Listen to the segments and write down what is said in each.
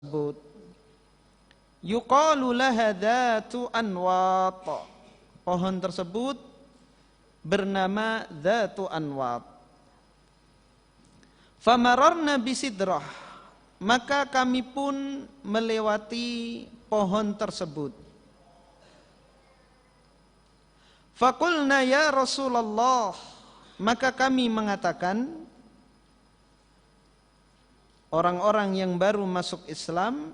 tersebut. Yuqalu laha dzatu anwat. Pohon tersebut bernama dzatu anwat. Famararna bisidrah, maka kami pun melewati pohon tersebut. Faqulna ya Rasulullah, maka kami mengatakan, orang-orang yang baru masuk Islam,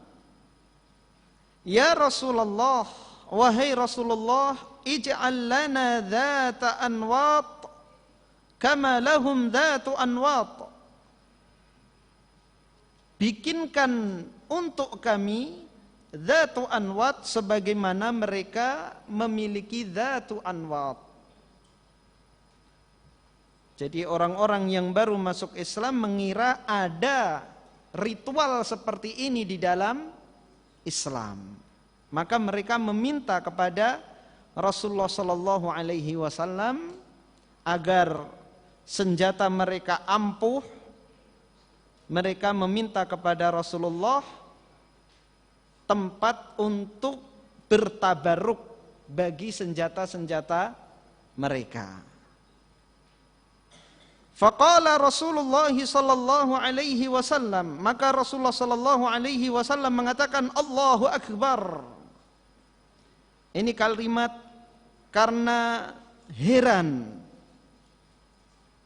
ya Rasulullah, wahai Rasulullah, ij'al lana dzata anwat kama lahum dzatu anwat. Bikinkan untuk kami dzatu anwat sebagaimana mereka memiliki dzatu anwat. Jadi orang-orang yang baru masuk Islam mengira ada ritual seperti ini di dalam Islam. Maka mereka meminta kepada Rasulullah sallallahu alaihi wasallam agar senjata mereka ampuh. Mereka meminta kepada Rasulullah tempat untuk bertabaruk bagi senjata-senjata mereka. Faqala Rasulullah sallallahu alaihi wasallam, maka Rasulullah sallallahu alaihi wasallam mengatakan Allahu Akbar. Ini kalimat karena heran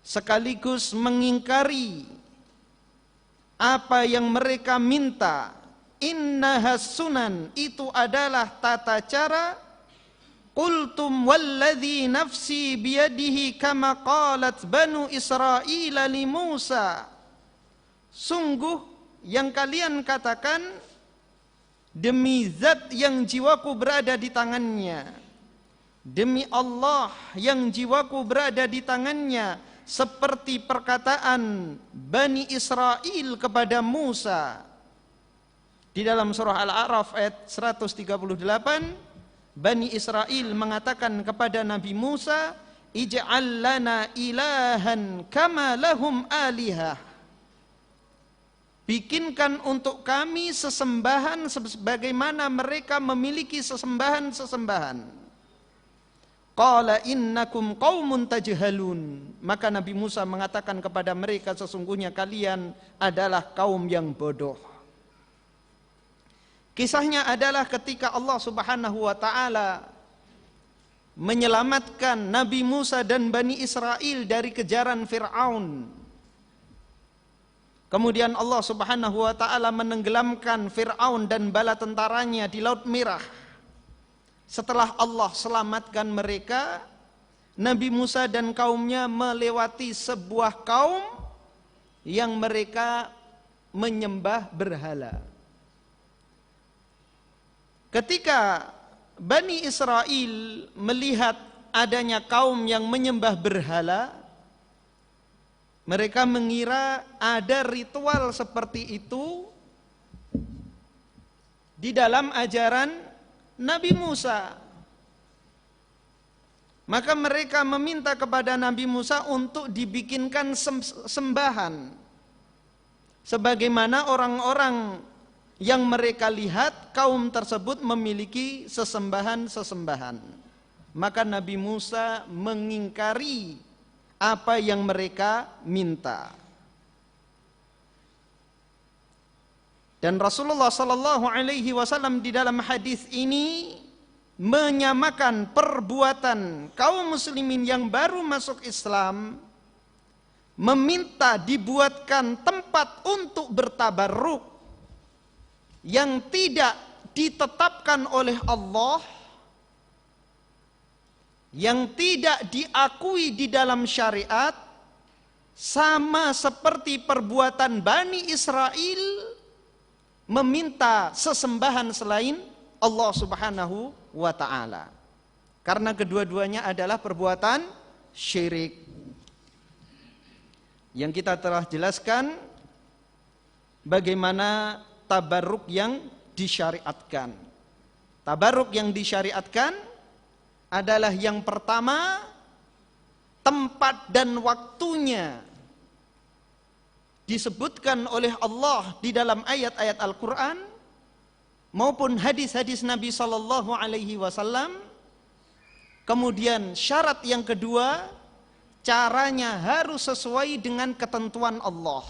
sekaligus mengingkari apa yang mereka minta. Innahas sunan, itu adalah tata cara. Qultum walladhi nafsi biyadihi kama qalat banu Israil li Musa. Sungguh yang kalian katakan, demi zat yang jiwaku berada di tangannya, demi Allah yang jiwaku berada di tangannya, seperti perkataan Bani Israel kepada Musa. Di dalam surah Al-A'raf ayat 138, Bani Israel mengatakan kepada Nabi Musa, ij'al lana ilahan kama lahum alihah. Bikinkan untuk kami sesembahan sebagaimana mereka memiliki sesembahan-sesembahan. Qala innakum qaumun tajhalun. Maka Nabi Musa mengatakan kepada mereka, sesungguhnya kalian adalah kaum yang bodoh. Kisahnya adalah ketika Allah Subhanahu wa taala menyelamatkan Nabi Musa dan Bani Israel dari kejaran Fir'aun. Kemudian Allah Subhanahu wa taala menenggelamkan Fir'aun dan bala tentaranya di Laut Merah. Setelah Allah selamatkan mereka, Nabi Musa dan kaumnya melewati sebuah kaum yang mereka menyembah berhala. Ketika Bani Israel melihat adanya kaum yang menyembah berhala, mereka mengira ada ritual seperti itu di dalam ajaran Nabi Musa. Maka mereka meminta kepada Nabi Musa untuk dibikinkan sembahan sebagaimana orang-orang yang mereka lihat kaum tersebut memiliki sesembahan-sesembahan. Maka Nabi Musa mengingkari apa yang mereka minta. Dan Rasulullah sallallahu alaihi wasallam di dalam hadis ini menyamakan perbuatan kaum muslimin yang baru masuk Islam meminta dibuatkan tempat untuk bertabarruk yang tidak ditetapkan oleh Allah, yang tidak diakui di dalam syariat, sama seperti perbuatan Bani Israel meminta sesembahan selain Allah Subhanahu wa ta'ala. Karena kedua-duanya adalah perbuatan syirik. Yang kita telah jelaskan bagaimana tabarruk yang disyariatkan. Tabarruk yang disyariatkan adalah yang pertama, tempat dan waktunya disebutkan oleh Allah di dalam ayat-ayat Al-Quran maupun hadis-hadis Nabi Shallallahu Alaihi Wasallam. Kemudian syarat yang kedua, caranya harus sesuai dengan ketentuan Allah,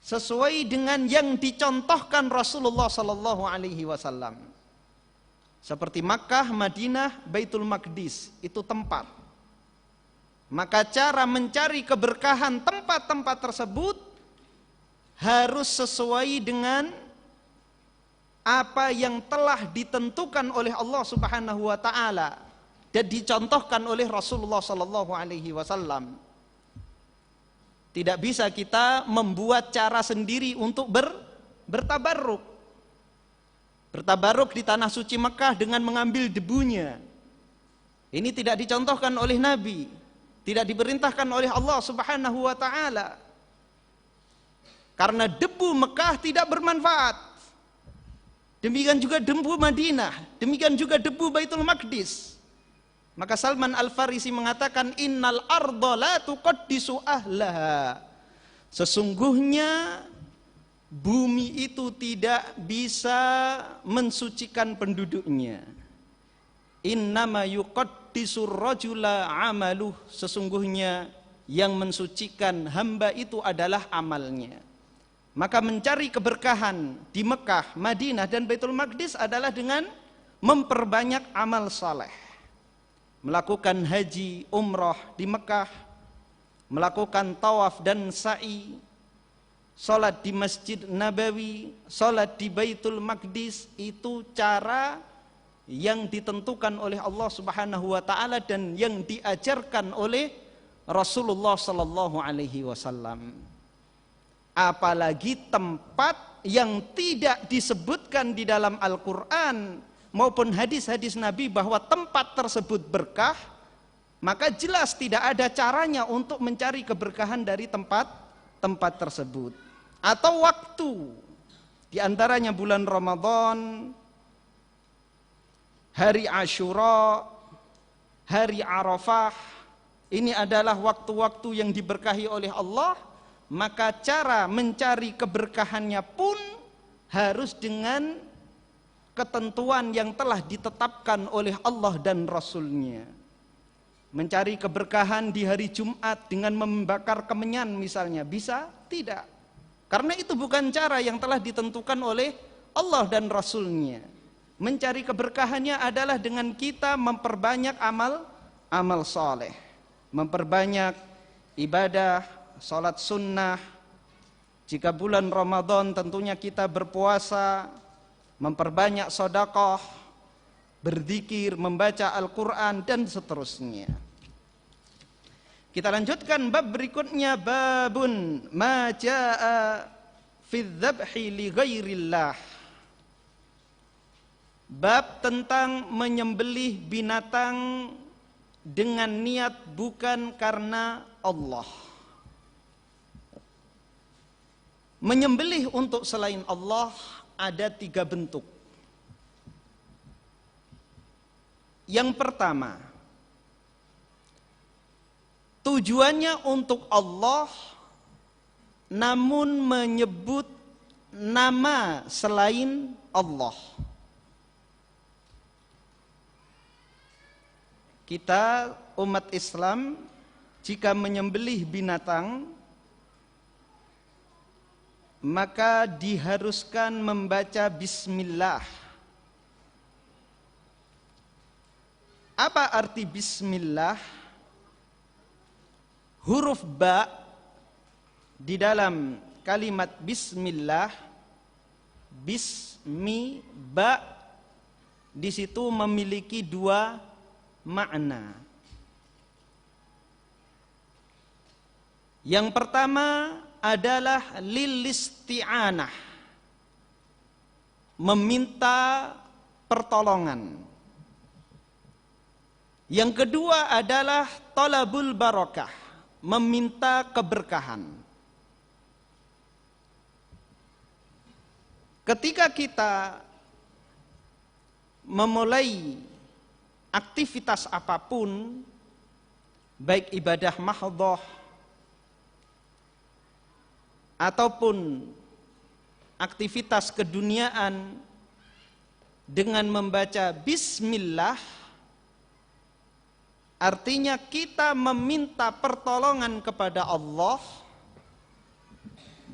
sesuai dengan yang dicontohkan Rasulullah Shallallahu Alaihi Wasallam. Seperti Makkah, Madinah, Baitul Maqdis, itu tempat. Maka cara mencari keberkahan tempat-tempat tersebut harus sesuai dengan apa yang telah ditentukan oleh Allah Subhanahu wa taala dan dicontohkan oleh Rasulullah sallallahu alaihi wasallam. Tidak bisa kita membuat cara sendiri untuk bertabarruk. Bertabarruk di tanah suci Mekah dengan mengambil debunya. Ini tidak dicontohkan oleh Nabi, tidak diperintahkan oleh Allah Subhanahu wa taala. Karena debu Mekah tidak bermanfaat. Demikian juga debu Madinah, demikian juga debu Baitul Maqdis. Maka Salman Al-Farisi mengatakan, innal arda la tuqaddisu ahlaha. Sesungguhnya bumi itu tidak bisa mensucikan penduduknya. Innama yuqaddisur rajula amaluh. Sesungguhnya yang mensucikan hamba itu adalah amalnya. Maka mencari keberkahan di Mekah, Madinah dan Baitul Maqdis adalah dengan memperbanyak amal saleh. Melakukan haji, umrah di Mekah, melakukan tawaf dan sa'i, salat di Masjid Nabawi, salat di Baitul Maqdis, itu cara yang ditentukan oleh Allah Subhanahu wa taala dan yang diajarkan oleh Rasulullah sallallahu alaihi wasallam. Apalagi tempat yang tidak disebutkan di dalam Al-Quran maupun hadis-hadis Nabi bahwa tempat tersebut berkah, maka jelas tidak ada caranya untuk mencari keberkahan dari tempat tersebut. Atau waktu, di antaranya bulan Ramadan, hari Asyura, hari Arafah, ini adalah waktu-waktu yang diberkahi oleh Allah. Maka cara mencari keberkahannya pun harus dengan ketentuan yang telah ditetapkan oleh Allah dan Rasulnya. Mencari keberkahan di hari Jumat dengan membakar kemenyan misalnya, bisa? Tidak. Karena itu bukan cara yang telah ditentukan oleh Allah dan Rasulnya. Mencari keberkahannya adalah dengan kita memperbanyak amal saleh, memperbanyak ibadah, salat sunnah. Jika bulan Ramadan tentunya kita berpuasa, memperbanyak sedekah, berzikir, membaca Al-Quran dan seterusnya. Kita lanjutkan bab berikutnya, babun ma jaa fi dzabhi li ghairillah. Bab tentang menyembelih binatang dengan niat bukan karena Allah. Menyembelih untuk selain Allah ada 3 bentuk. Yang pertama, tujuannya untuk Allah namun menyebut nama selain Allah. Kita umat Islam jika menyembelih binatang maka diharuskan membaca bismillah. Apa arti bismillah? Huruf ba di dalam kalimat bismillah, bismi ba, di situ memiliki 2 makna. Yang pertama adalah lil isti'anah, meminta pertolongan. Yang kedua adalah talabul barakah, meminta keberkahan. Ketika kita memulai aktivitas apapun, baik ibadah mahdhah ataupun aktivitas keduniaan dengan membaca bismillah, artinya kita meminta pertolongan kepada Allah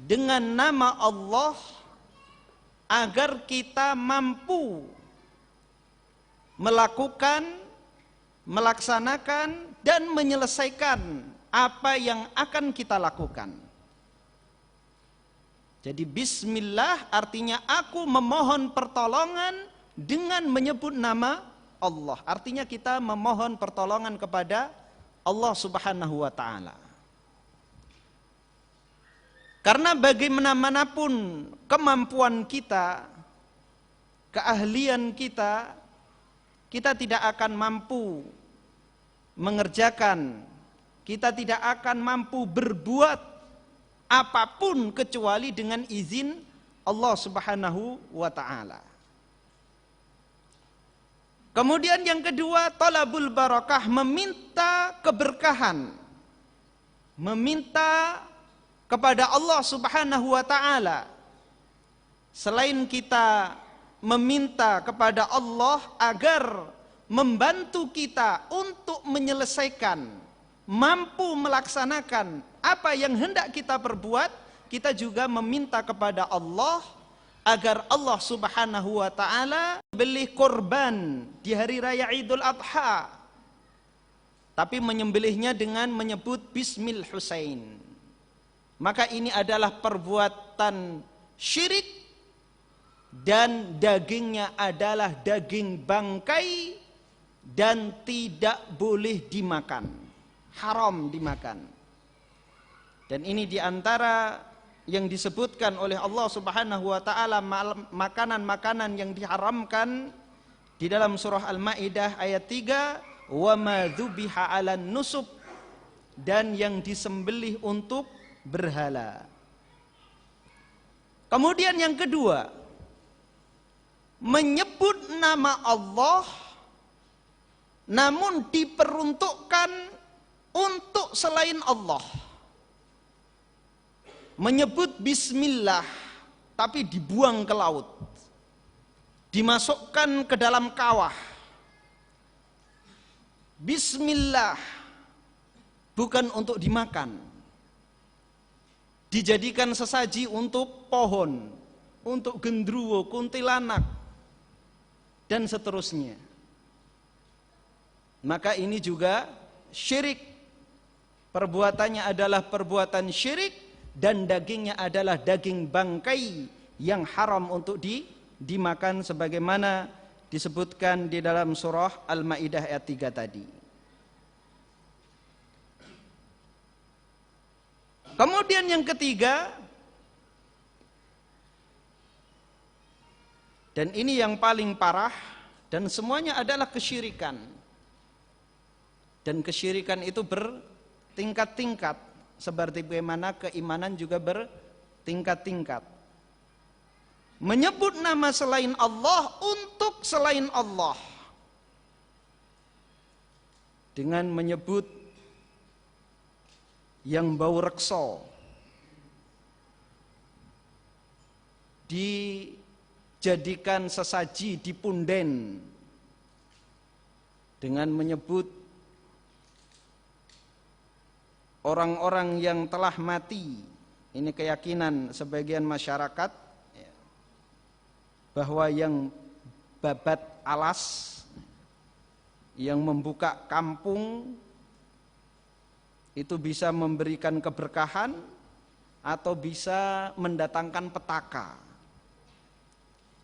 dengan nama Allah agar kita mampu melakukan, melaksanakan dan menyelesaikan apa yang akan kita lakukan. Jadi bismillah artinya aku memohon pertolongan dengan menyebut nama Allah. Artinya kita memohon pertolongan kepada Allah Subhanahu wa taala. Karena bagaimanapun kemampuan kita, keahlian kita, kita tidak akan mampu mengerjakan, kita tidak akan mampu berbuat apapun kecuali dengan izin Allah Subhanahu wa taala. Kemudian yang kedua, talabul barakah, meminta keberkahan. Meminta kepada Allah Subhanahu wa taala. Selain kita meminta kepada Allah agar membantu kita untuk menyelesaikan, mampu melaksanakan apa yang hendak kita perbuat, kita juga meminta kepada Allah agar Allah Subhanahu wa taala beli korban di hari raya Idul Adha, tapi menyembelihnya dengan menyebut Bismil Husain. Maka ini adalah perbuatan syirik dan dagingnya adalah daging bangkai dan tidak boleh dimakan, haram dimakan. Dan ini diantara yang disebutkan oleh Allah Subhanahu wa taala, makanan-makanan yang diharamkan di dalam surah Al-Maidah ayat 3, wa ma dzubiha 'alan nusub, dan yang disembelih untuk berhala. Kemudian yang kedua, menyebut nama Allah namun diperuntukkan untuk selain Allah. Menyebut bismillah tapi dibuang ke laut, dimasukkan ke dalam kawah. Bismillah bukan untuk dimakan, dijadikan sesaji untuk pohon, untuk gendruwo, kuntilanak dan seterusnya. Maka ini juga syirik. Perbuatannya adalah perbuatan syirik dan dagingnya adalah daging bangkai yang haram untuk dimakan sebagaimana disebutkan di dalam surah Al-Maidah ayat 3 tadi. Kemudian yang ketiga, dan ini yang paling parah, dan semuanya adalah kesyirikan. Dan kesyirikan itu bertingkat-tingkat, seperti bagaimana keimanan juga bertingkat-tingkat. Menyebut nama selain Allah untuk selain Allah, dengan menyebut yang bau rekso, dijadikan sesaji di punden, dengan menyebut orang-orang yang telah mati. Ini keyakinan sebagian masyarakat bahwa yang babat alas, yang membuka kampung itu bisa memberikan keberkahan atau bisa mendatangkan petaka.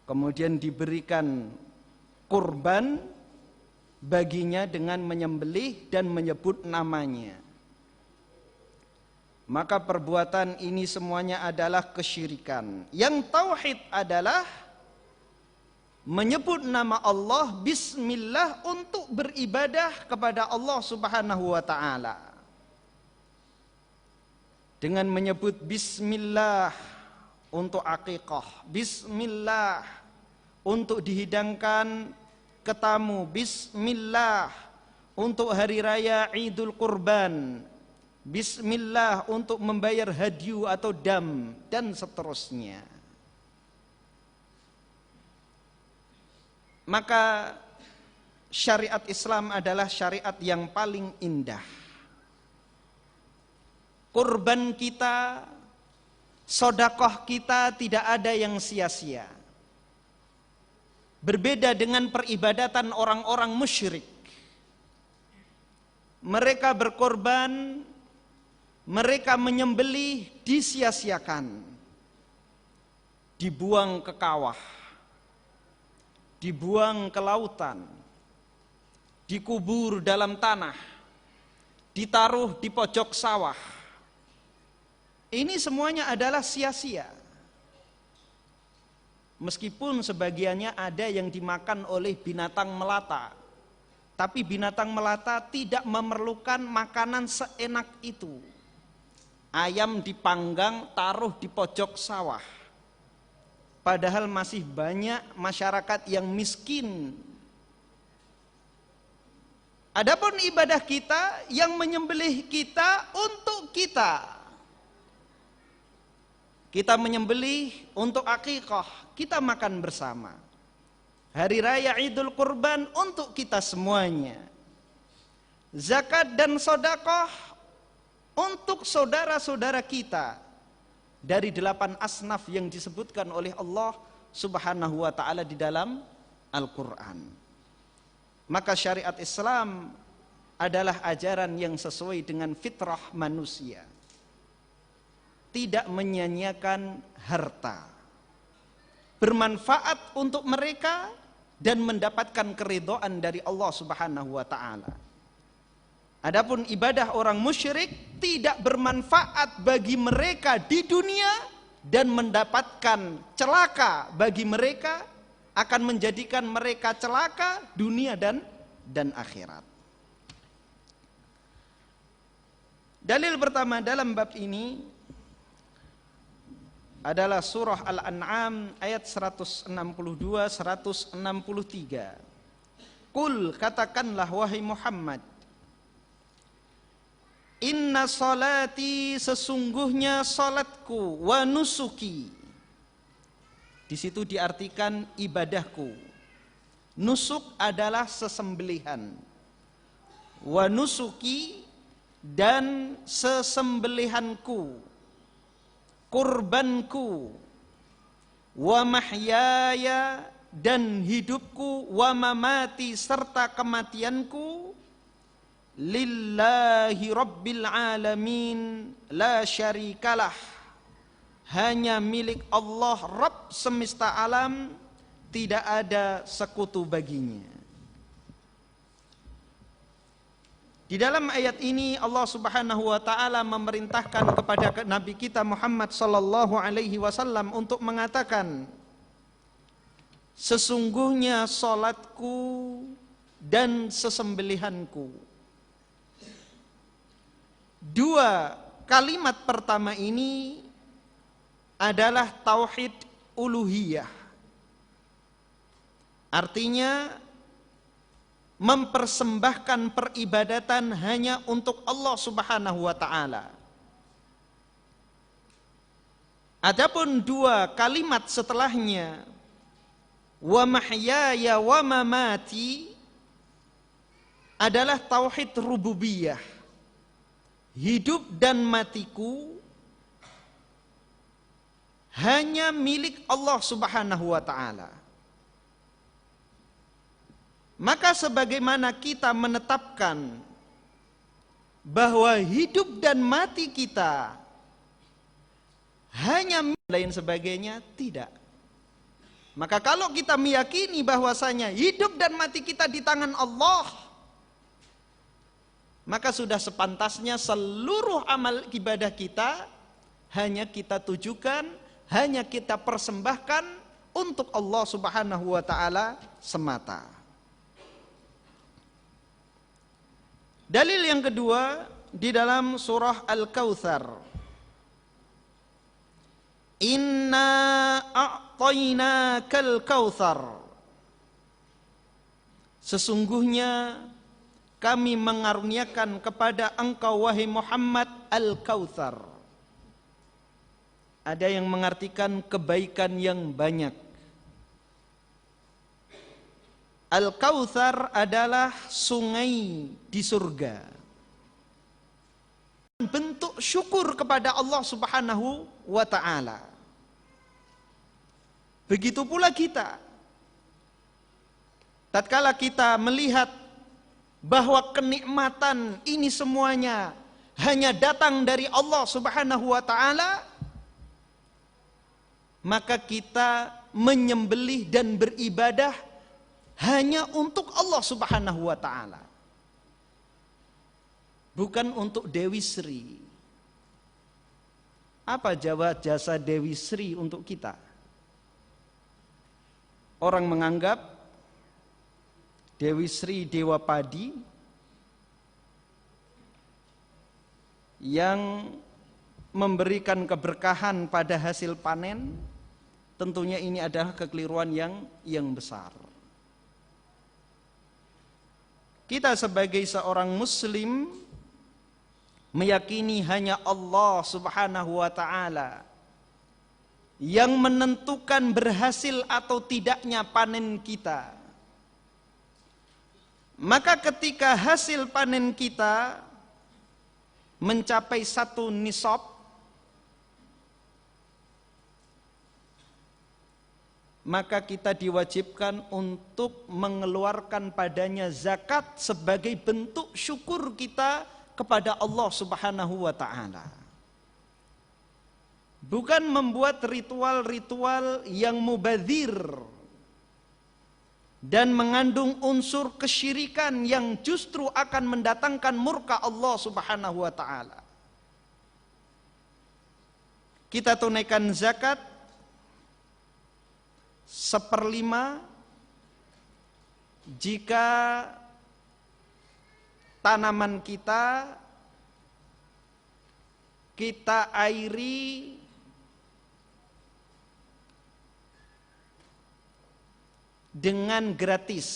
Kemudian diberikan kurban baginya dengan menyembelih dan menyebut namanya. Maka perbuatan ini semuanya adalah kesyirikan. Yang tauhid adalah menyebut nama Allah, bismillah, untuk beribadah kepada Allah Subhanahu wa taala. Dengan menyebut bismillah untuk akikah, bismillah untuk dihidangkan ke tamu, bismillah untuk hari raya Idul Kurban, bismillah untuk membayar hadyu atau dam, dan seterusnya. maka syariat Islam adalah syariat yang paling indah. Kurban kita, sedekah kita tidak ada yang sia-sia. Berbeda dengan peribadatan orang-orang musyrik. Mereka berkorban, mereka menyembelih disia-siakan. Dibuang ke kawah, dibuang ke lautan, dikubur dalam tanah, ditaruh di pojok sawah. Ini semuanya adalah sia-sia. Meskipun sebagiannya ada yang dimakan oleh binatang melata, tapi binatang melata tidak memerlukan makanan seenak itu. Ayam dipanggang, taruh di pojok sawah. Padahal masih banyak masyarakat yang miskin. Adapun ibadah kita yang menyembelih kita untuk kita. Kita menyembelih untuk akikah, kita makan bersama. Hari raya Idul Kurban untuk kita semuanya. Zakat dan sedekah untuk saudara-saudara kita. Dari 8 asnaf yang disebutkan oleh Allah Subhanahu wa ta'ala di dalam Al-Quran. Maka syariat Islam adalah ajaran yang sesuai dengan fitrah manusia. Tidak menyia-nyiakan harta. Bermanfaat untuk mereka dan mendapatkan keridhaan dari Allah Subhanahu wa ta'ala. Adapun ibadah orang musyrik tidak bermanfaat bagi mereka di dunia dan mendapatkan celaka bagi mereka, akan menjadikan mereka celaka dunia dan akhirat. Dalil pertama dalam bab ini adalah surah Al-An'am ayat 162-163. Qul, katakanlah wahai Muhammad, inna salati, sesungguhnya salatku, wa nusuki. Di situ diartikan ibadahku. Nusuk adalah sesembelihan. Wa nusuki, dan sesembelihanku, kurbanku, wa mahyaya, dan hidupku, wa mamati, serta kematianku, lillahi rabbil alamin, la syarikalah, hanya milik Allah Rabb semesta alam, tidak ada sekutu baginya. Di dalam ayat ini Allah Subhanahu wa taala memerintahkan kepada Nabi kita Muhammad sallallahu alaihi wasallam untuk mengatakan, sesungguhnya salatku dan sesembelihanku. Dua kalimat pertama ini adalah tauhid uluhiyah. Artinya mempersembahkan peribadatan hanya untuk Allah Subhanahu wa taala. Adapun dua kalimat setelahnya, wa mahyaya wa mamati, adalah tauhid rububiyah. Hidup dan matiku hanya milik Allah Subhanahu wa ta'ala. Maka sebagaimana kita menetapkan bahwa hidup dan mati kita hanya lain sebagainya, tidak. Maka kalau kita meyakini bahwasanya hidup dan mati kita di tangan Allah, maka sudah sepantasnya seluruh amal ibadah kita hanya kita tujukan, hanya kita persembahkan untuk Allah Subhanahu wa ta'ala semata. Dalil yang kedua di dalam surah Al-Kautsar. Inna a'tainakal kautsar. Sesungguhnya kami mengaruniakan kepada engkau wahai Muhammad Al-Kautsar. Ada yang mengartikan kebaikan yang banyak. Al-Kautsar adalah sungai di surga. Bentuk syukur kepada Allah Subhanahu wa ta'ala. Begitu pula kita. Tatkala kita melihat bahwa kenikmatan ini semuanya hanya datang dari Allah Subhanahu wa ta'ala, maka kita menyembelih dan beribadah hanya untuk Allah Subhanahu wa ta'ala, bukan untuk Dewi Sri. Apa jasa Dewi Sri untuk kita? Orang menganggap Dewi Sri Dewa Padi yang memberikan keberkahan pada hasil panen. Tentunya ini adalah kekeliruan yang besar. Kita sebagai seorang muslim meyakini hanya Allah Subhanahu wa ta'ala yang menentukan berhasil atau tidaknya panen kita. Maka ketika hasil panen kita mencapai 1 nisab, maka kita diwajibkan untuk mengeluarkan padanya zakat sebagai bentuk syukur kita kepada Allah Subhanahu wa ta'ala. Bukan membuat ritual-ritual yang mubadzir dan mengandung unsur kesyirikan yang justru akan mendatangkan murka Allah Subhanahu wa ta'ala. Kita tunaikan zakat 1/5 jika tanaman kita airi dengan gratis,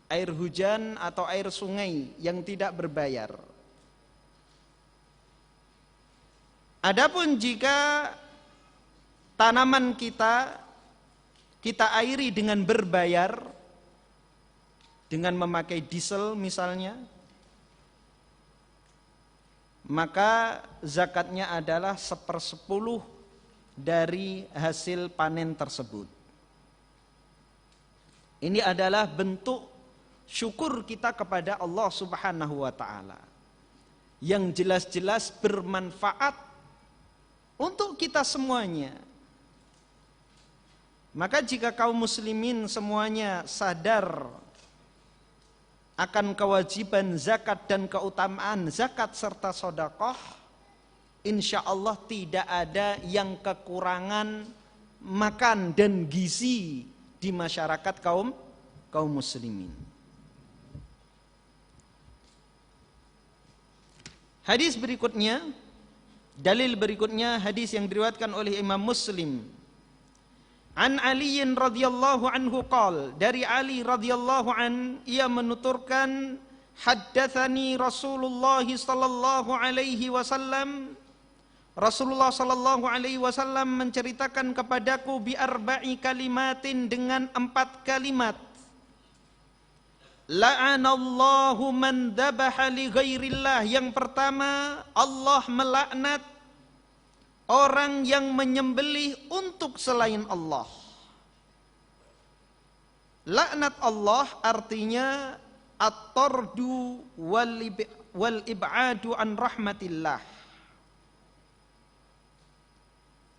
air hujan atau air sungai yang tidak berbayar. Adapun jika tanaman kita airi dengan berbayar, dengan memakai diesel misalnya, maka zakatnya adalah 1/10 dari hasil panen tersebut. Ini adalah bentuk syukur kita kepada Allah Subhanahu wa ta'ala yang jelas-jelas bermanfaat untuk kita semuanya. Maka jika kaum muslimin semuanya sadar akan kewajiban zakat dan keutamaan zakat serta sedekah, insya Allah tidak ada yang kekurangan makan dan gizi di masyarakat kaum muslimin. Hadis berikutnya, dalil berikutnya, hadis yang diriwayatkan oleh Imam Muslim. An Ali radhiyallahu anhu qala, dari Ali radhiyallahu an, ia menuturkan, haddatsani Rasulullah sallallahu alaihi wasallam, Rasulullah sallallahu alaihi wasallam menceritakan kepadaku bi arba'i kalimatin, dengan 4 kalimat. La'anallahu man dhabaha li ghairillah. Yang pertama, Allah melaknat orang yang menyembelih untuk selain Allah. Laknat Allah artinya at-tardu wal ib'adu an rahmatillah.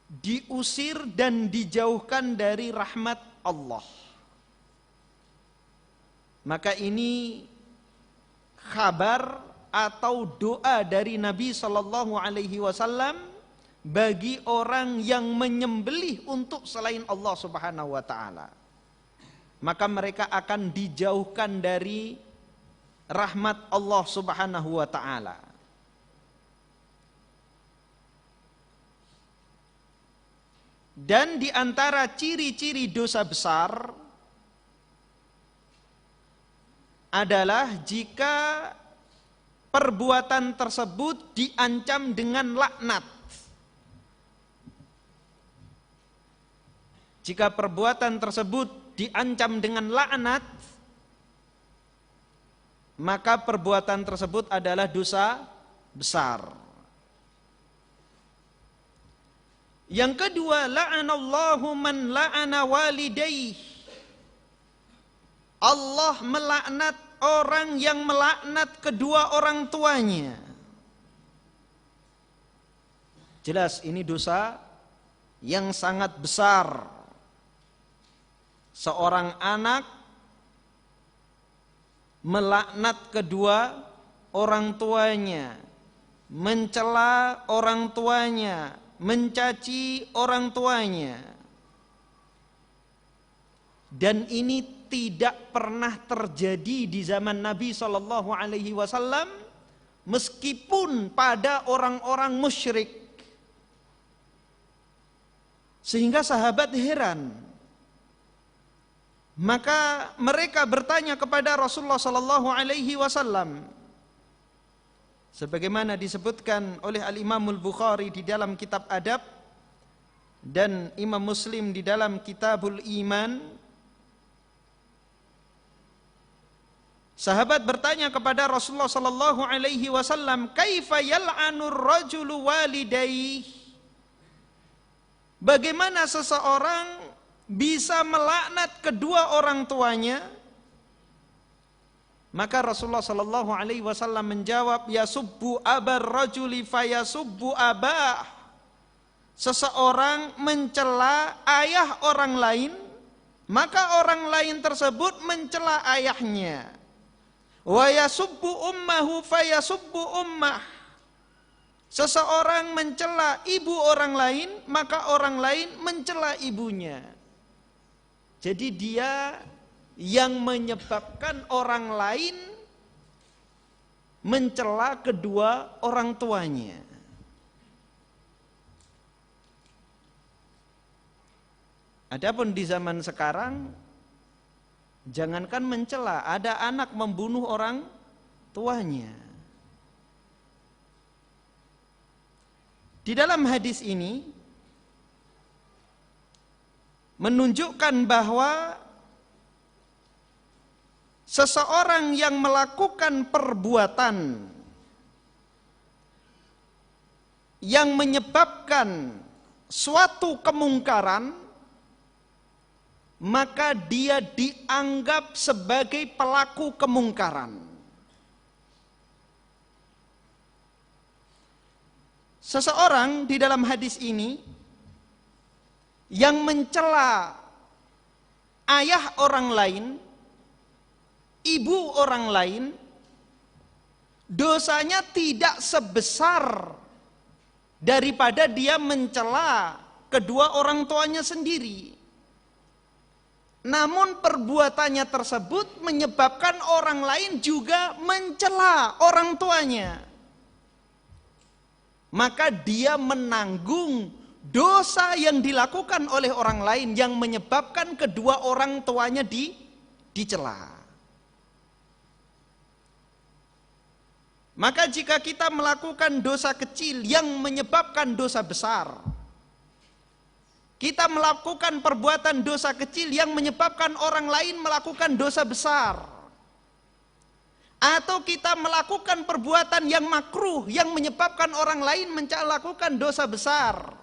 Diusir dan dijauhkan dari rahmat Allah. Maka ini kabar atau doa dari Nabi sallallahu alaihi wasallam bagi orang yang menyembelih untuk selain Allah Subhanahu wa ta'ala. Maka mereka akan dijauhkan dari rahmat Allah Subhanahu wa ta'ala. Dan di antara ciri-ciri dosa besar adalah jika perbuatan tersebut diancam dengan laknat. Jika perbuatan tersebut diancam dengan laknat, maka perbuatan tersebut adalah dosa besar. Yang kedua, la'anallahu man la'ana walidayh. Allah melaknat orang yang melaknat kedua orang tuanya. Jelas ini dosa yang sangat besar. Seorang anak melaknat kedua orang tuanya, mencela orang tuanya, mencaci orang tuanya. Dan ini tidak pernah terjadi di zaman Nabi SAW, meskipun pada orang-orang musyrik. Sehingga sahabat heran. Maka mereka bertanya kepada Rasulullah SAW, sebagaimana disebutkan oleh Al-Imamul Bukhari di dalam kitab Adab dan Imam Muslim di dalam Kitabul Iman. Sahabat bertanya kepada Rasulullah SAW, kaifa yal'anur rajulu walidayh? Bagaimana seseorang bisa melaknat kedua orang tuanya? Maka Rasulullah sallallahu alaihi wasallam menjawab, yasubbu abar rajuli fayasubbu abah. Seseorang mencela ayah orang lain, maka orang lain tersebut mencela ayahnya. Wa yasubbu ummahu fayasubbu ummah. Seseorang mencela ibu orang lain, maka orang lain mencela ibunya. Jadi dia yang menyebabkan orang lain mencela kedua orang tuanya. Adapun di zaman sekarang, jangankan mencela, ada anak membunuh orang tuanya. Di dalam hadis ini menunjukkan bahwa seseorang yang melakukan perbuatan yang menyebabkan suatu kemungkaran, maka dia dianggap sebagai pelaku kemungkaran. Seseorang di dalam hadis ini yang mencela ayah orang lain, ibu orang lain, dosanya tidak sebesar daripada dia mencela kedua orang tuanya sendiri. Namun perbuatannya tersebut menyebabkan orang lain juga mencela orang tuanya. Maka dia menanggung dosa yang dilakukan oleh orang lain yang menyebabkan kedua orang tuanya dicela. Maka jika kita melakukan dosa kecil yang menyebabkan dosa besar, kita melakukan perbuatan dosa kecil yang menyebabkan orang lain melakukan dosa besar, atau kita melakukan perbuatan yang makruh yang menyebabkan orang lain melakukan dosa besar,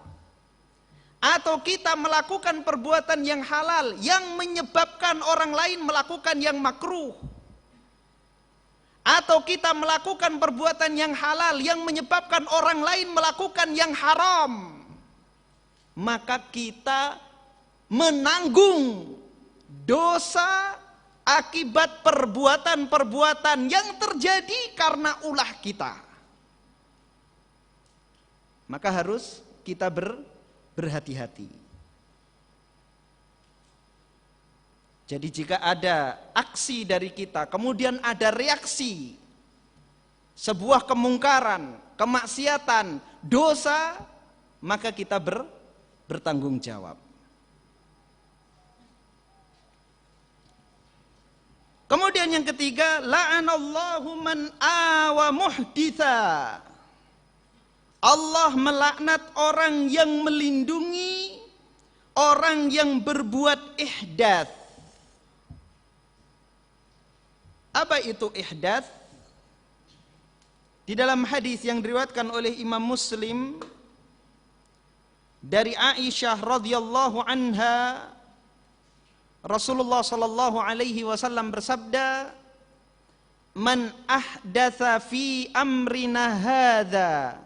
atau kita melakukan perbuatan yang halal yang menyebabkan orang lain melakukan yang makruh, atau kita melakukan perbuatan yang halal yang menyebabkan orang lain melakukan yang haram, maka kita menanggung dosa akibat perbuatan-perbuatan yang terjadi karena ulah kita. Maka harus kita berhati-hati. Jadi jika ada aksi dari kita, kemudian ada reaksi, sebuah kemungkaran, kemaksiatan, dosa, maka kita bertanggung jawab. Kemudian yang ketiga, la'anallahu man awa muhditha. Allah melaknat orang yang melindungi orang yang berbuat ihdath. Apa itu ihdath? Di dalam hadis yang diriwayatkan oleh Imam Muslim dari Aisyah radhiyallahu anha, Rasulullah sallallahu alaihi wasallam bersabda, "Man ahdatsa fi amrina hadza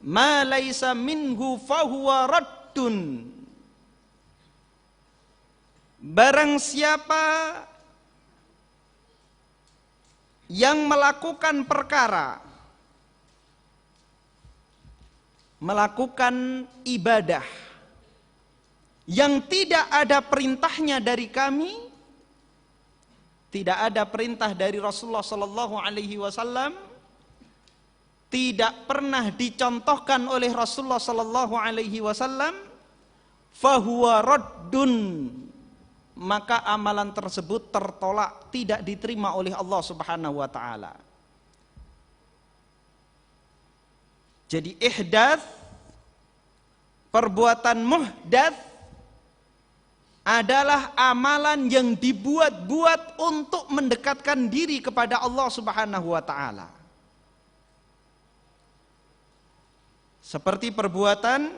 ma laisa minhu fahuwa raddun." Barang siapa yang melakukan perkara, melakukan ibadah yang tidak ada perintahnya dari kami, tidak ada perintah dari Rasulullah sallallahu alaihi wasallam, tidak pernah dicontohkan oleh Rasulullah sallallahu alaihi wasallam, fahuwa raddun, maka amalan tersebut tertolak, tidak diterima oleh Allah Subhanahu wa taala. Jadi ihdath, perbuatan muhdath, adalah amalan yang dibuat-buat untuk mendekatkan diri kepada Allah Subhanahu wa taala. Seperti perbuatan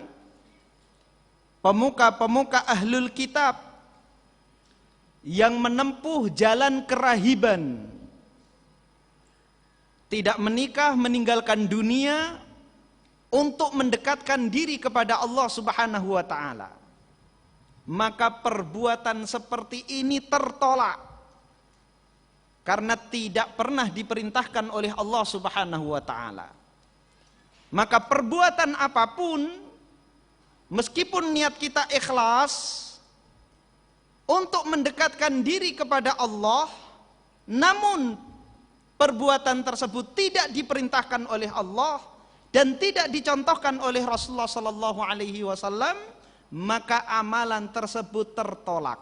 pemuka-pemuka ahlul kitab yang menempuh jalan kerahiban, tidak menikah, meninggalkan dunia untuk mendekatkan diri kepada Allah Subhanahu wa taala. Maka perbuatan seperti ini tertolak karena tidak pernah diperintahkan oleh Allah Subhanahu wa taala. Maka perbuatan apapun, meskipun niat kita ikhlas untuk mendekatkan diri kepada Allah, namun perbuatan tersebut tidak diperintahkan oleh Allah dan tidak dicontohkan oleh Rasulullah sallallahu alaihi wasallam, maka amalan tersebut tertolak.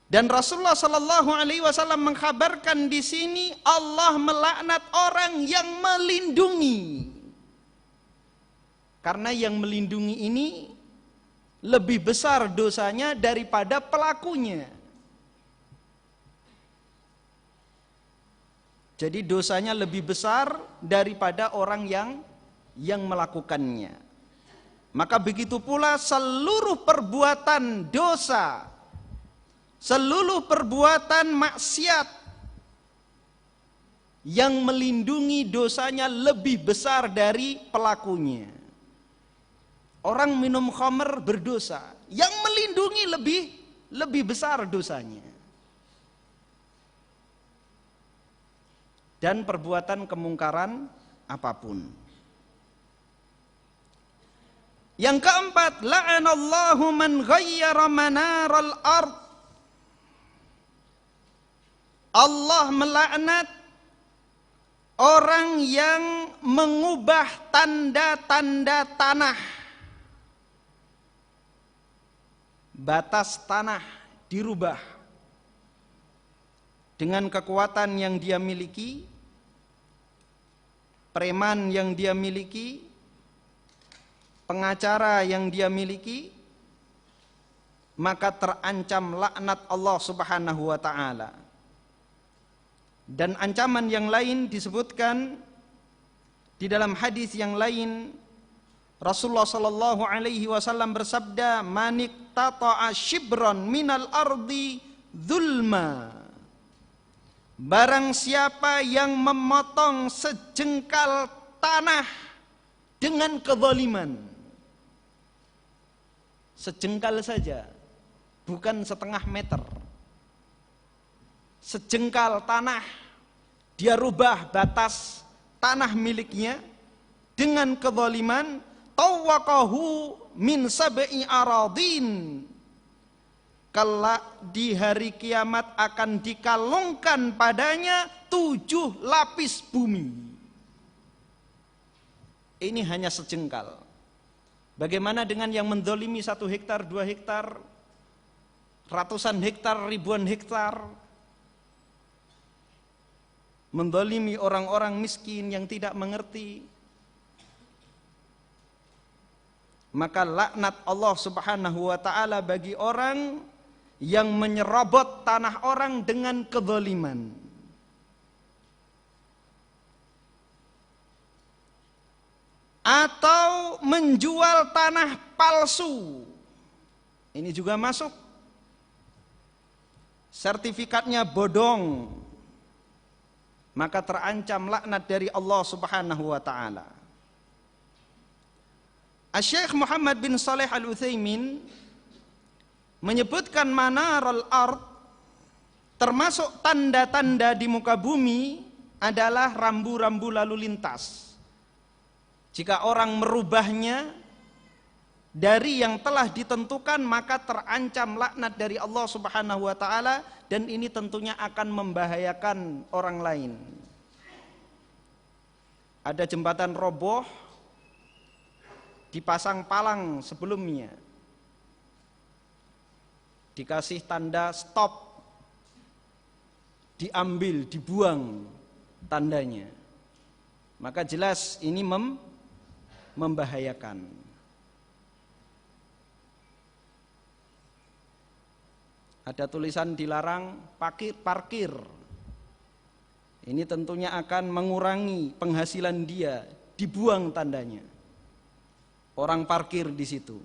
Dan Rasulullah sallallahu alaihi wasallam mengkhabarkan di sini Allah melaknat orang yang melindungi. Karena yang melindungi ini lebih besar dosanya daripada pelakunya. Jadi dosanya lebih besar daripada orang yang melakukannya. Maka begitu pula seluruh perbuatan dosa, seluruh perbuatan maksiat yang melindungi dosanya lebih besar dari pelakunya. Orang minum khamr berdosa, yang melindungi lebih besar dosanya. Dan perbuatan kemungkaran apapun. Yang keempat, la'anallahu man ghayyara manaral ard. Allah melaknat orang yang mengubah tanda-tanda tanah. Batas tanah dirubah dengan kekuatan yang dia miliki, preman yang dia miliki, pengacara yang dia miliki, maka terancam laknat Allah Subhanahu wa taala. Dan ancaman yang lain disebutkan di dalam hadis yang lain. Rasulullah sallallahu alaihi wasallam bersabda, "Maniqtata'a shibran minal ardi dzulma." Barang siapa yang memotong sejengkal tanah dengan kezaliman, sejengkal saja, bukan setengah meter, sejengkal tanah, dia rubah batas tanah miliknya dengan kezaliman, tawaqahu min sab'i aradin, kelak di hari kiamat akan dikalungkan padanya 7 lapis bumi. Ini hanya sejengkal. Bagaimana dengan yang mendolimi 1 hektar, 2 hektar, ratusan hektar, ribuan hektar, mendolimi orang-orang miskin yang tidak mengerti? Maka laknat Allah Subhanahu wa taala bagi orang yang menyerobot tanah orang dengan kezaliman. Atau menjual tanah palsu. Ini juga masuk. Sertifikatnya bodong. Maka terancam laknat dari Allah Subhanahu wa taala. Asy-Syaikh Muhammad bin Shalih Al-Utsaimin menyebutkan manarul ard, termasuk tanda-tanda di muka bumi adalah rambu-rambu lalu lintas. Jika orang merubahnya dari yang telah ditentukan, maka terancam laknat dari Allah Subhanahu wa taala, dan ini tentunya akan membahayakan orang lain. Ada jembatan roboh, dipasang palang sebelumnya, dikasih tanda stop, diambil, dibuang tandanya, maka jelas ini membahayakan. Ada tulisan dilarang parkir. Ini tentunya akan mengurangi penghasilan dia, dibuang tandanya. Orang parkir di situ.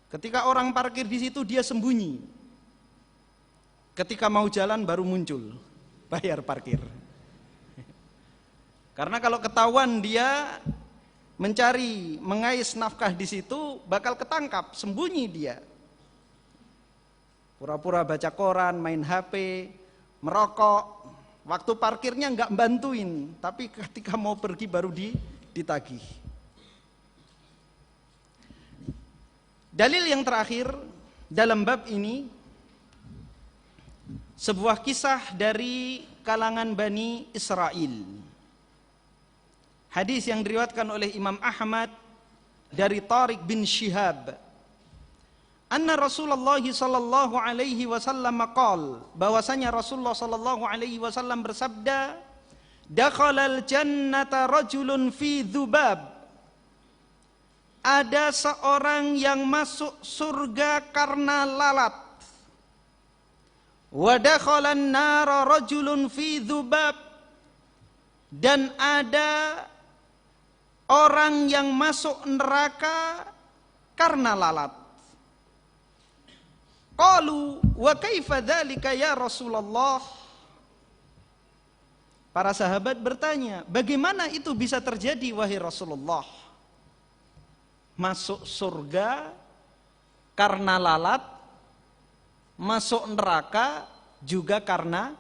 Ketika orang parkir di situ dia sembunyi. Ketika mau jalan baru muncul, bayar parkir. Karena kalau ketahuan dia mencari, mengais nafkah di situ, bakal ketangkap, sembunyi dia. Pura-pura baca koran, main HP, merokok. Waktu parkirnya nggak bantuin, tapi ketika mau pergi baru ditagih. Dalil yang terakhir dalam bab ini, sebuah kisah dari kalangan Bani Israel. Hadis yang diriwayatkan oleh Imam Ahmad dari Tariq bin Shihab. Anna Rasulullah sallallahu alaihi wasallam qaal, bahwasanya Rasulullah sallallahu alaihi wasallam bersabda, dakhalal jannata rajulun fi dzubab. Ada seorang yang masuk surga karena lalat. Wa dakhalan nara rajulun fi dzubab. Dan ada orang yang masuk neraka karena lalat. Qalu wa kaifa dzalika ya Rasulullah? Para sahabat bertanya, bagaimana itu bisa terjadi wahai Rasulullah? Masuk surga karena lalat, masuk neraka juga karena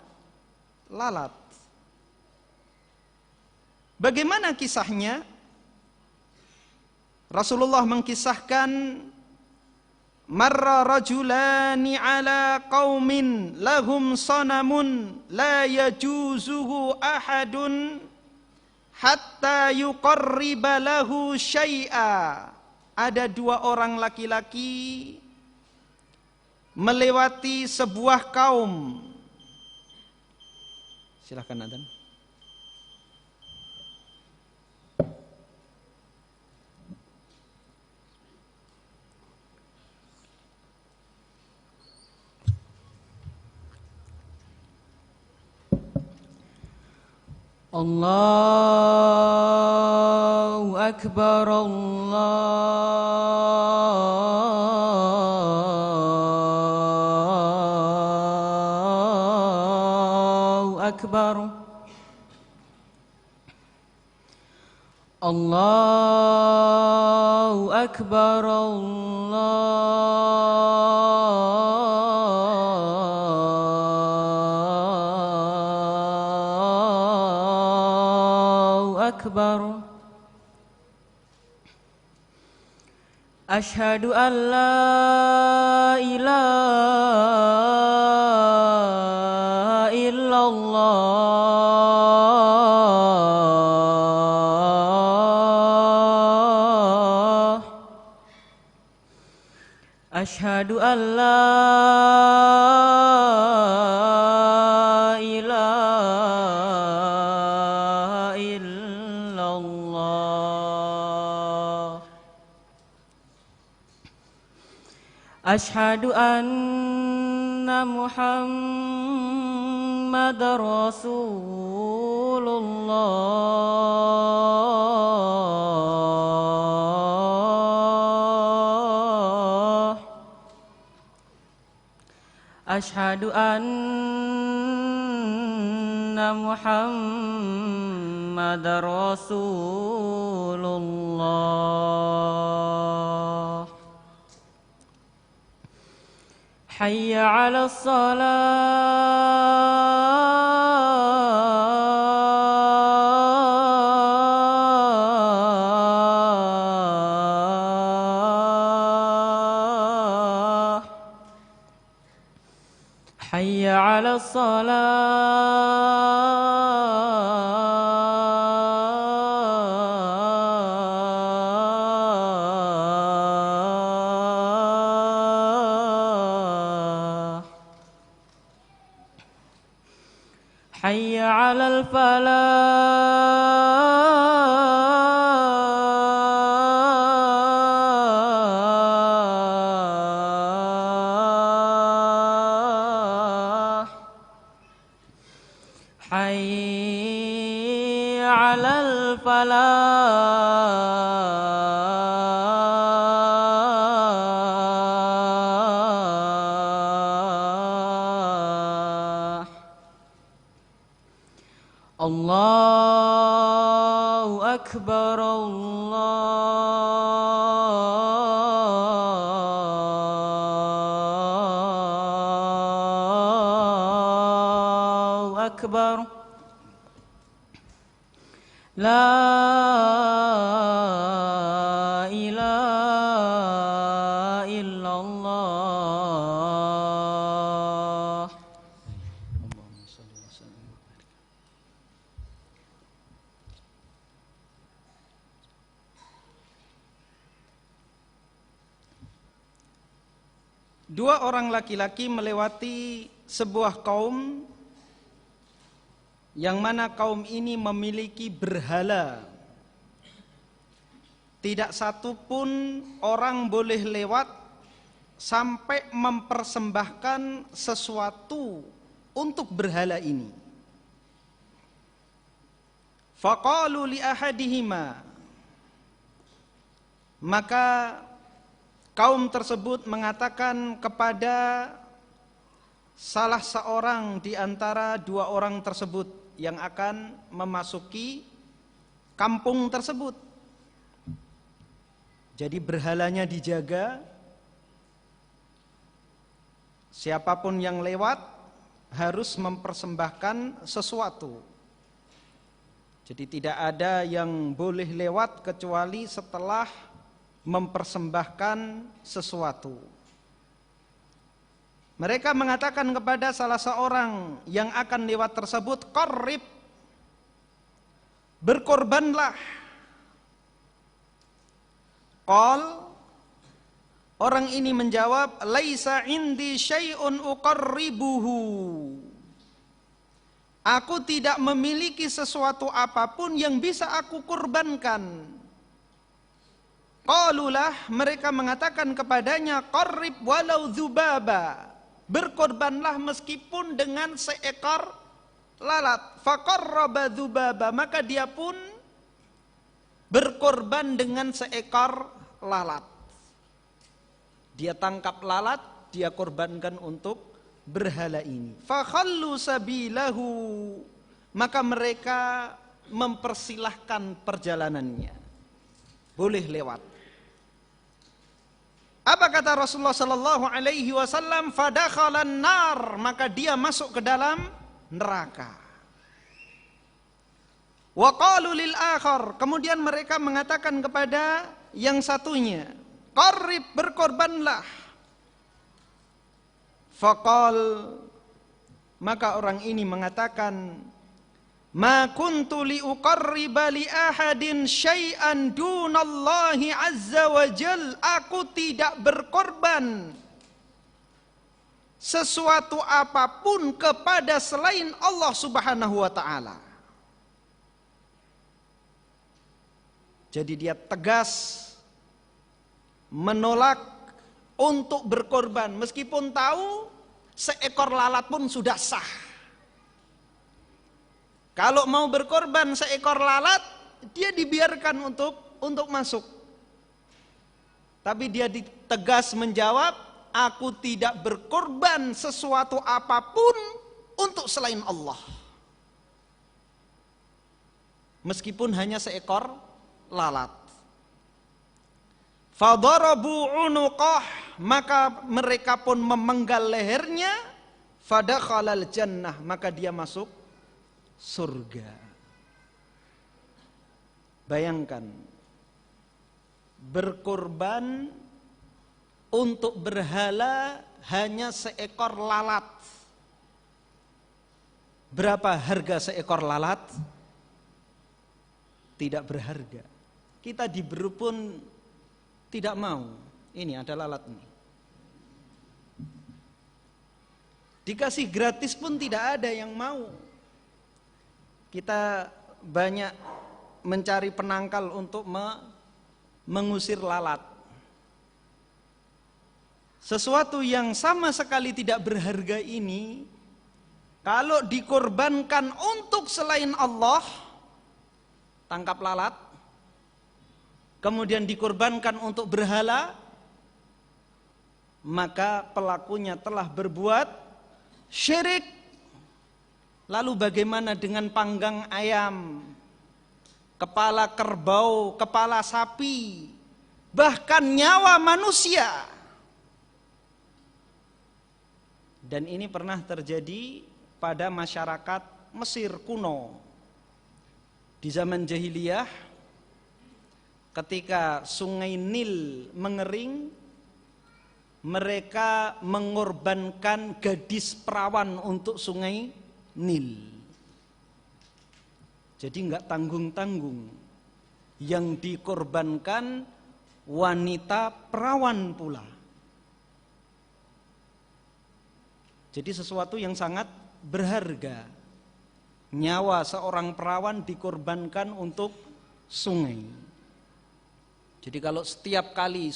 lalat. Bagaimana kisahnya? Rasulullah mengkisahkan, marra rajulani ala qaumin lahum sanamun la yajuzuhu ahadun hatta yuqarriba lahu syai'a. Ada dua orang laki-laki melewati sebuah kaum. Silahkan adzan. Allahu Akbar, Allahu Akbar, Allahu Akbar, Akbar. Asyhadu an la ilaha illallah. Asyhadu an la Asyhadu anna محمد رسول الله أشهد أن محمد رسول الله حي على الصلاة حي على الصلاة حي على الفلاح حي على الفلاح الله أكبر الله أكبر لا إله إلا الله Dua orang laki-laki melewati sebuah kaum yang mana kaum ini memiliki berhala. Tidak satu pun orang boleh lewat sampai mempersembahkan sesuatu untuk berhala ini. Faqalu li ahadihima, maka kaum tersebut mengatakan kepada salah seorang di antara dua orang tersebut yang akan memasuki kampung tersebut. Jadi berhalanya dijaga. Siapapun yang lewat harus mempersembahkan sesuatu. Jadi tidak ada yang boleh lewat kecuali setelah mempersembahkan sesuatu. Mereka mengatakan kepada salah seorang yang akan lewat tersebut, qarrib, berkorbanlah. Qal, orang ini menjawab, laisa indi syai'un uqarribuhu. Aku tidak memiliki sesuatu apapun yang bisa aku kurbankan. Qalulah, mereka mengatakan kepadanya, qarrib walau dzubaba, berkorbanlah meskipun dengan seekor lalat. Faqarraba dzubaba, maka dia pun berkorban dengan seekor lalat. Dia tangkap lalat, dia korbankan untuk berhala ini. Fakhallu sabilahu, maka mereka mempersilahkan perjalanannya, boleh lewat. Apa kata Rasulullah sallallahu alaihi wasallam? Fadakhalan nar, maka dia masuk ke dalam neraka. Wa qalu lil akhar, kemudian mereka mengatakan kepada yang satunya, qarrib, berkorbanlah. Faqal, maka orang ini mengatakan, ma kuntu li uqarriba li ahadin syai'an dunallahi azza wa jal, aku tidak berkorban sesuatu apapun kepada selain Allah subhanahu wa ta'ala. Jadi dia tegas menolak untuk berkorban, meskipun tahu seekor lalat pun sudah sah. Kalau mau berkorban seekor lalat, dia dibiarkan untuk masuk. Tapi dia tegas menjawab, aku tidak berkorban sesuatu apapun untuk selain Allah. Meskipun hanya seekor lalat. Fadarabu unuqah, maka mereka pun memenggal lehernya. Fadakhalal jannah, maka dia masuk surga. Bayangkan, berkorban untuk berhala hanya seekor lalat. Berapa harga seekor lalat? Tidak berharga. Kita diberi pun tidak mau. Ini ada lalat ini. Dikasih gratis pun tidak ada yang mau. Kita banyak mencari penangkal untuk mengusir lalat. Sesuatu yang sama sekali tidak berharga ini, kalau dikorbankan untuk selain Allah, tangkap lalat, kemudian dikorbankan untuk berhala, maka pelakunya telah berbuat syirik. Lalu bagaimana dengan panggang ayam, kepala kerbau, kepala sapi, bahkan nyawa manusia? Dan ini pernah terjadi pada masyarakat Mesir kuno. Di zaman jahiliyah, ketika sungai Nil mengering, mereka mengorbankan gadis perawan untuk sungai Nil. Jadi enggak tanggung-tanggung, yang dikorbankan wanita perawan pula. Jadi sesuatu yang sangat berharga. Nyawa seorang perawan dikorbankan untuk sungai. Jadi kalau setiap kali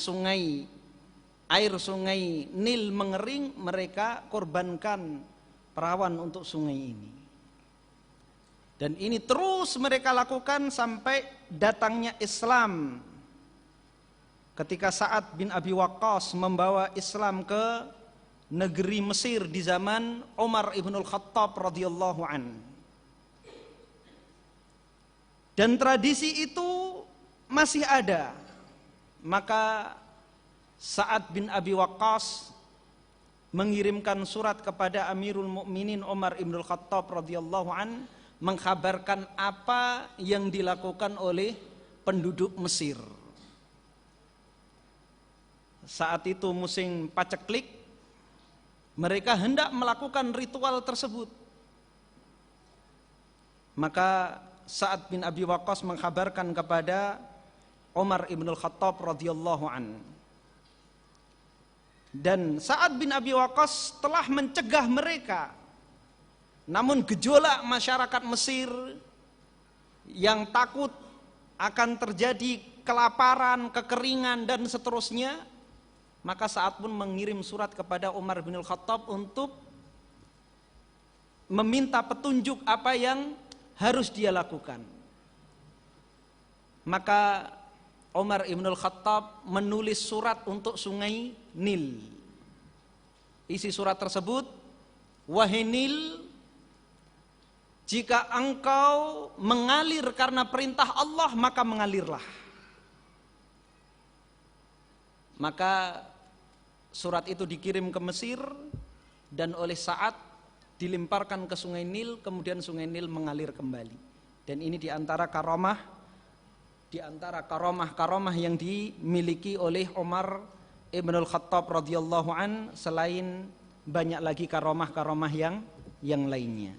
air sungai Nil mengering, mereka korbankan perawan untuk sungai ini. Dan ini terus mereka lakukan sampai datangnya Islam. Ketika Sa'ad bin Abi Waqqas membawa Islam ke negeri Mesir di zaman Umar ibnul Khattab radhiyallahu an. Dan tradisi itu masih ada. Maka Sa'ad bin Abi Waqqas mengirimkan surat kepada Amirul Mukminin Umar ibnul Khattab radhiyallahu an, mengkabarkan apa yang dilakukan oleh penduduk Mesir. Saat itu musim paceklik, mereka hendak melakukan ritual tersebut. Maka Sa'ad bin Abi Waqqas mengkabarkan kepada Umar ibnul Khattab radhiyallahu an. Dan Sa'ad bin Abi Waqqas telah mencegah mereka. Namun gejolak masyarakat Mesir yang takut akan terjadi kelaparan, kekeringan dan seterusnya, maka Sa'ad pun mengirim surat kepada Umar bin Khattab untuk meminta petunjuk apa yang harus dia lakukan. Maka Umar ibn Khattab menulis surat untuk sungai Nil. Isi surat tersebut, wahai Nil, jika engkau mengalir karena perintah Allah, maka mengalirlah. Maka surat itu dikirim ke Mesir dan oleh Sa'ad dilemparkan ke sungai Nil, kemudian sungai Nil mengalir kembali. Dan ini diantara karamah yang dimiliki oleh Umar ibnul Khattab radhiyallahu an, selain banyak lagi karamah yang lainnya.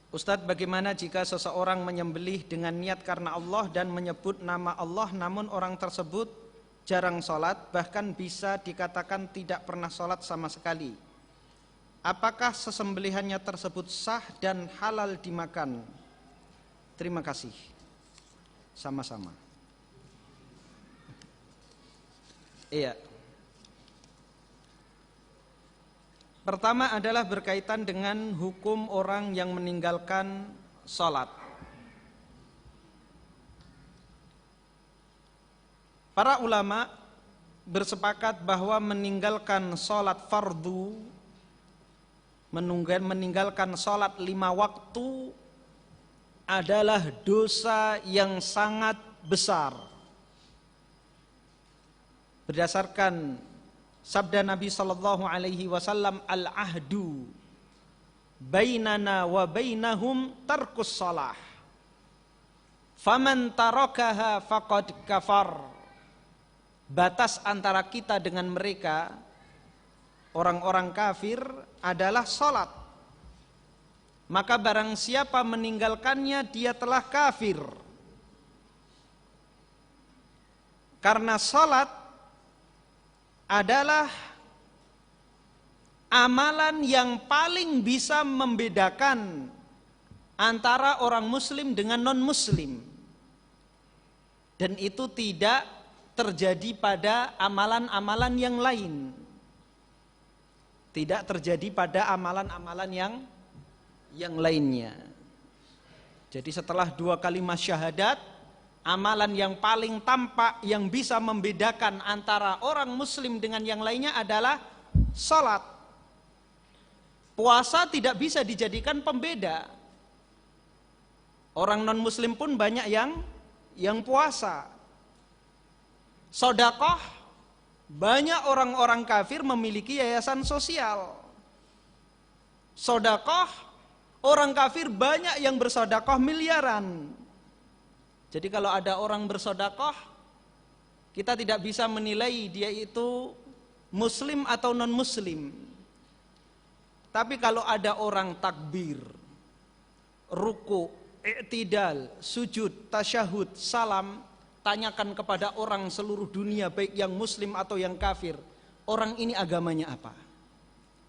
Ustadz, bagaimana jika seseorang menyembelih dengan niat karena Allah dan menyebut nama Allah, namun orang tersebut jarang sholat, bahkan bisa dikatakan tidak pernah sholat sama sekali? apakah sesembelihannya tersebut sah dan halal dimakan? Terima kasih. Sama-sama. Iya. Pertama adalah berkaitan dengan hukum orang yang meninggalkan sholat. Para ulama bersepakat bahwa meninggalkan sholat fardu, meninggalkan sholat 5 waktu adalah dosa yang sangat besar. Berdasarkan sabda Nabi sallallahu alaihi wasallam, al-ahdu bainana wa bainahum tarkus shalah. Faman tarakaha faqad kafar. Batas antara kita dengan mereka, orang-orang kafir, adalah salat. Maka barang siapa meninggalkannya, dia telah kafir. Karena salat adalah amalan yang paling bisa membedakan antara orang muslim dengan non-muslim. Dan itu tidak terjadi pada amalan-amalan yang lain. Tidak terjadi pada amalan-amalan yang lainnya. Jadi setelah 2 kalimat syahadat, amalan yang paling tampak yang bisa membedakan antara orang muslim dengan yang lainnya adalah salat. Puasa tidak bisa dijadikan pembeda. Orang non-muslim pun banyak yang puasa. Sedekah, banyak orang-orang kafir memiliki yayasan sosial. Sedekah, orang kafir banyak yang bersedekah miliaran. Jadi kalau ada orang bersedekah, kita tidak bisa menilai dia itu muslim atau non-muslim. Tapi kalau ada orang takbir, ruku, i'tidal, sujud, tasyahud, salam, tanyakan kepada orang seluruh dunia, baik yang muslim atau yang kafir, orang ini agamanya apa?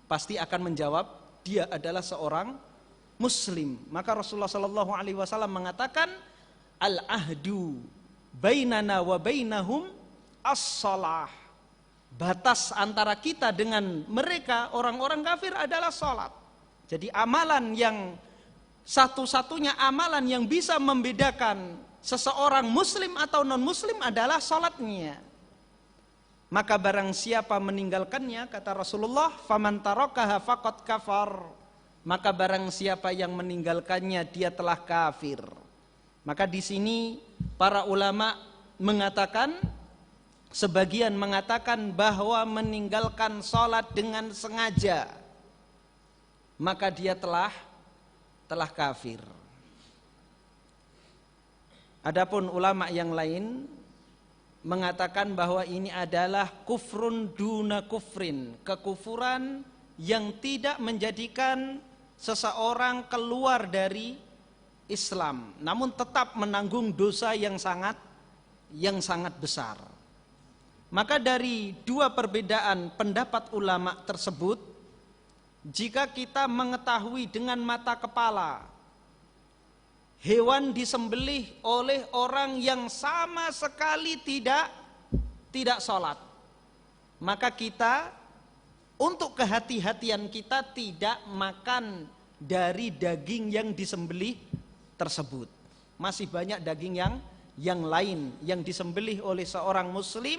Pasti akan menjawab, dia adalah seorang muslim. Maka Rasulullah SAW mengatakan, al-ahdu bainana wa bainahum as-salah. Batas antara kita dengan mereka, orang-orang kafir, adalah salat. Jadi amalan yang satu-satunya amalan yang bisa membedakan seseorang muslim atau non-muslim adalah salatnya. Maka barang siapa meninggalkannya, kata Rasulullah, faman tarakaha faqad kafar. Maka barang siapa yang meninggalkannya, dia telah kafir. Maka di sini para ulama mengatakan, sebagian mengatakan bahwa meninggalkan salat dengan sengaja, maka dia telah kafir. Adapun ulama yang lain mengatakan bahwa ini adalah kufrun duna kufrin, kekufuran yang tidak menjadikan seseorang keluar dari Islam, namun tetap menanggung dosa yang sangat besar. Maka dari 2 perbedaan pendapat ulama tersebut, jika kita mengetahui dengan mata kepala hewan disembelih oleh orang yang sama sekali tidak sholat, maka kita, untuk kehati-hatian kita, tidak makan dari daging yang disembelih tersebut. Masih banyak daging yang lain yang disembelih oleh seorang muslim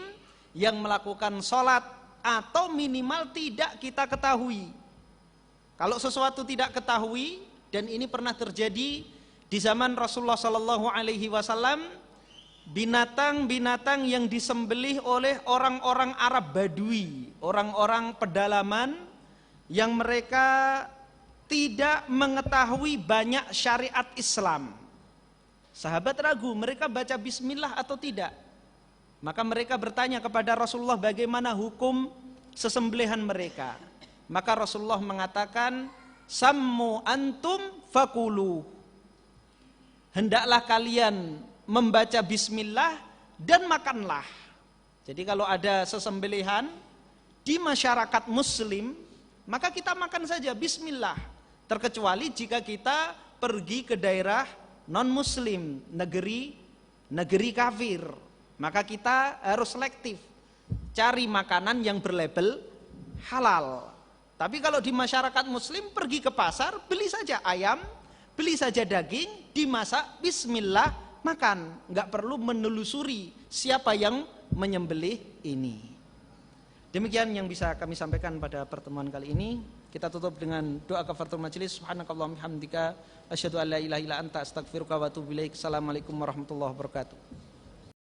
yang melakukan sholat, atau minimal tidak kita ketahui. Kalau sesuatu tidak ketahui, dan ini pernah terjadi di zaman Rasulullah SAW, binatang-binatang yang disembelih oleh orang-orang Arab Badui, orang-orang pedalaman yang mereka tidak mengetahui banyak syariat Islam. Sahabat ragu, mereka baca bismillah atau tidak. Maka mereka bertanya kepada Rasulullah bagaimana hukum sesembelihan mereka. Maka Rasulullah mengatakan, sammu antum fakulu. Hendaklah kalian membaca bismillah dan makanlah. Jadi kalau ada sesembelihan di masyarakat muslim, maka kita makan saja bismillah. Terkecuali jika kita pergi ke daerah non muslim, negeri kafir, maka kita harus selektif, cari makanan yang berlabel halal. Tapi kalau di masyarakat muslim, pergi ke pasar, beli saja ayam, beli saja daging, dimasak, bismillah, makan. Nggak perlu menelusuri siapa yang menyembelih ini. Demikian yang bisa kami sampaikan pada pertemuan kali ini. Kita tutup dengan doa kafaratul majelis. Subhanakallahumma hamdika asyhadu an la ilaha illa anta astaghfiruka wa atubu ilaik. Assalamualaikum warahmatullahi wabarakatuh.